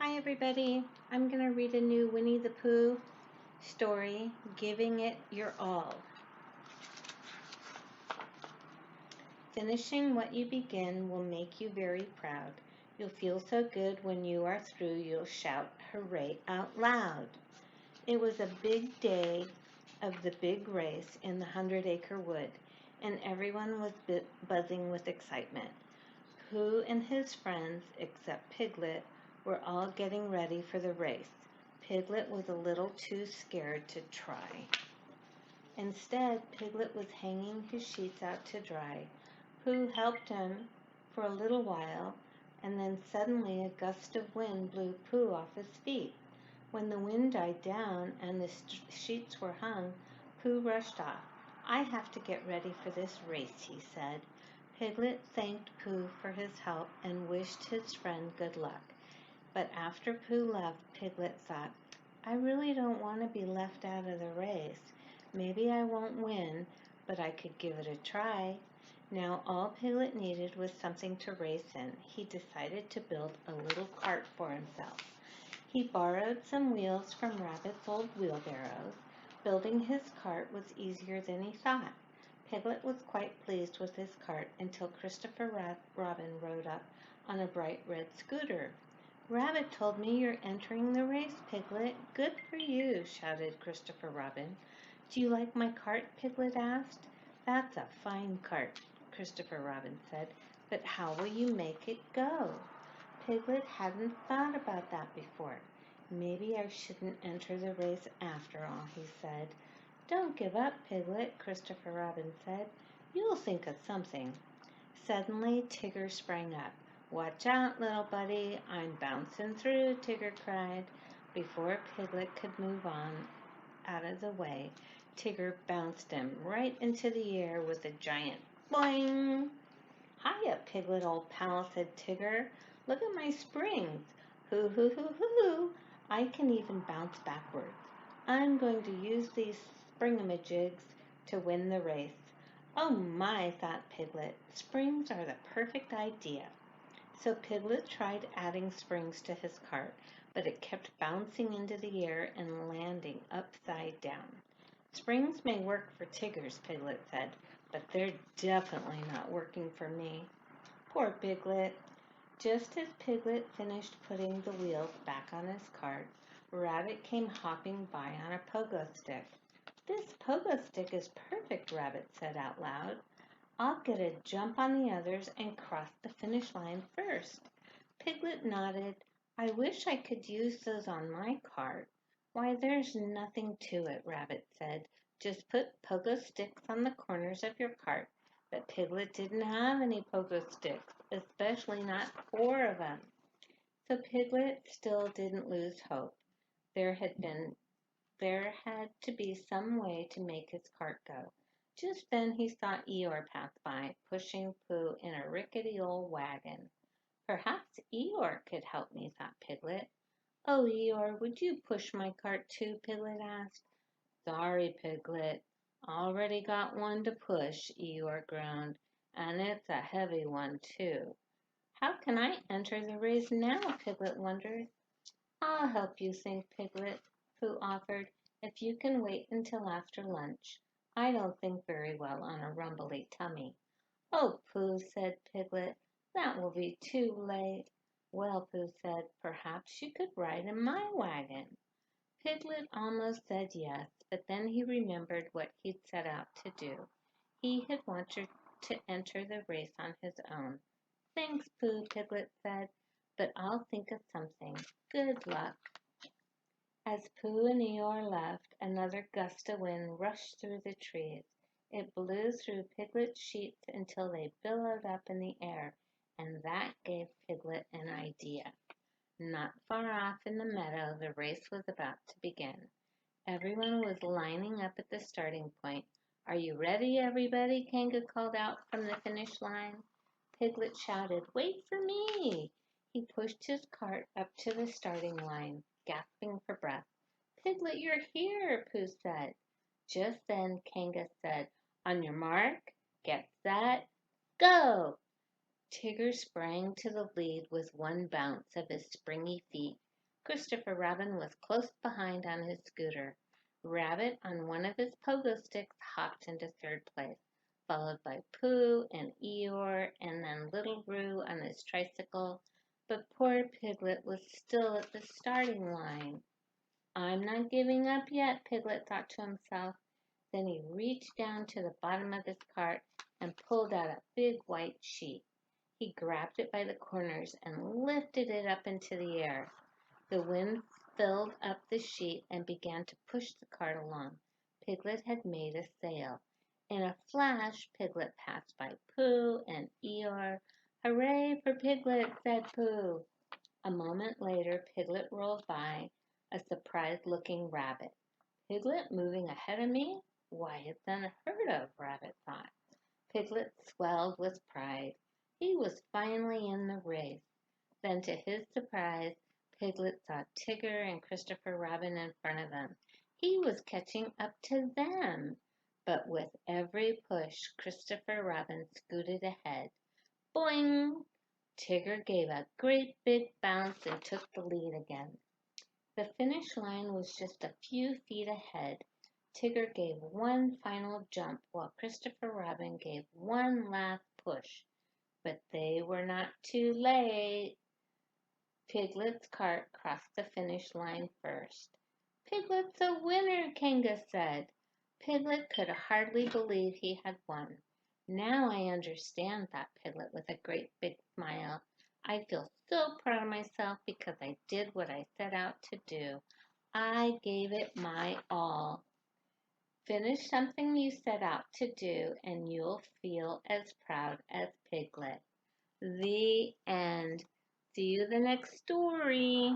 Hi everybody, I'm going to read a new Winnie the Pooh story, Giving It Your All. Finishing what you begin will make you very proud. You'll feel so good when you are through, you'll shout hooray out loud. It was a big day of the big race in the 100-acre wood, and everyone was buzzing with excitement. Pooh and his friends, except Piglet, were all getting ready for the race. Piglet was a little too scared to try. Instead, Piglet was hanging his sheets out to dry. Pooh helped him for a little while, and then suddenly a gust of wind blew Pooh off his feet. When the wind died down and the sheets were hung, Pooh rushed off. "I have to get ready for this race," he said. Piglet thanked Pooh for his help and wished his friend good luck. But after Pooh left, Piglet thought, "I really don't want to be left out of the race. Maybe I won't win, but I could give it a try." Now all Piglet needed was something to race in. He decided to build a little cart for himself. He borrowed some wheels from Rabbit's old wheelbarrows. Building his cart was easier than he thought. Piglet was quite pleased with his cart until Christopher Robin rode up on a bright red scooter. "Rabbit told me you're entering the race, Piglet. Good for you," shouted Christopher Robin. "Do you like my cart?" Piglet asked. "That's a fine cart," Christopher Robin said, "but how will you make it go?" Piglet hadn't thought about that before. "Maybe I shouldn't enter the race after all," he said. "Don't give up, Piglet," Christopher Robin said. "You'll think of something." Suddenly, Tigger sprang up. "Watch out, little buddy, I'm bouncing through," Tigger cried. Before Piglet could move on out of the way, Tigger bounced him right into the air with a giant boing. "Hiya, Piglet, old pal," said Tigger. "Look at my springs. Hoo, hoo, hoo, hoo, hoo. I can even bounce backwards. I'm going to use these springamajigs to win the race." "Oh my," thought Piglet, "springs are the perfect idea." So Piglet tried adding springs to his cart, but it kept bouncing into the air and landing upside down. "Springs may work for Tiggers," Piglet said, "but they're definitely not working for me." Poor Piglet. Just as Piglet finished putting the wheels back on his cart, Rabbit came hopping by on a pogo stick. "This pogo stick is perfect," Rabbit said out loud. "I'll get a jump on the others and cross the finish line first." Piglet nodded. "I wish I could use those on my cart." "Why, there's nothing to it," Rabbit said. "Just put pogo sticks on the corners of your cart." But Piglet didn't have any pogo sticks, especially not 4 of them. So Piglet still didn't lose hope. There had to be some way to make his cart go. Just then he saw Eeyore pass by, pushing Pooh in a rickety old wagon. "Perhaps Eeyore could help me," thought Piglet. "Oh, Eeyore, would you push my cart too?" Piglet asked. "Sorry, Piglet. Already got one to push," Eeyore groaned, "and it's a heavy one, too." "How can I enter the race now?" Piglet wondered. "I'll help you think, Piglet," Pooh offered, "if you can wait until after lunch. I don't think very well on a rumbly tummy." "Oh, Pooh," said Piglet, "that will be too late." "Well," Pooh said, "perhaps you could ride in my wagon." Piglet almost said yes, but then he remembered what he'd set out to do. He had wanted to enter the race on his own. "Thanks, Pooh," Piglet said, "but I'll think of something. Good luck." As Pooh and Eeyore left, another gust of wind rushed through the trees. It blew through Piglet's sheets until they billowed up in the air, and that gave Piglet an idea. Not far off in the meadow, the race was about to begin. Everyone was lining up at the starting point. "Are you ready, everybody?" Kanga called out from the finish line. Piglet shouted, "Wait for me!" He pushed his cart up to the starting line, gasping for breath. "Piglet, you're here," Pooh said. Just then Kanga said, "On your mark, get set, go!" Tigger sprang to the lead with one bounce of his springy feet. Christopher Robin was close behind on his scooter. Rabbit, on one of his pogo sticks, hopped into third place, followed by Pooh and Eeyore, and then Little Roo on his tricycle. But poor Piglet was still at the starting line. I'm not giving up yet, Piglet thought to himself. Then he reached down to the bottom of his cart and pulled out a big white sheet. He grabbed it by the corners and lifted it up into the air. The wind filled up the sheet and began to push the cart along. Piglet had made a sail. In a flash, Piglet passed by Pooh and Eeyore. Hooray for Piglet, said Pooh. A moment later, Piglet rolled by a surprised-looking rabbit. Piglet moving ahead of me? Why, it's unheard of, Rabbit thought. Piglet swelled with pride. He was finally in the race. Then, to his surprise, Piglet saw Tigger and Christopher Robin in front of him. He was catching up to them. But with every push, Christopher Robin scooted ahead. Boing! Tigger gave a great big bounce and took the lead again. The finish line was just a few feet ahead. Tigger gave one final jump while Christopher Robin gave one last push. But they were not too late. Piglet's cart crossed the finish line first. Piglet's a winner, Kanga said. Piglet could hardly believe he had won. Now I understand, thought Piglet with a great big smile. I feel so proud of myself because I did what I set out to do. I gave it my all. Finish something you set out to do and you'll feel as proud as Piglet. The end. See you the next story.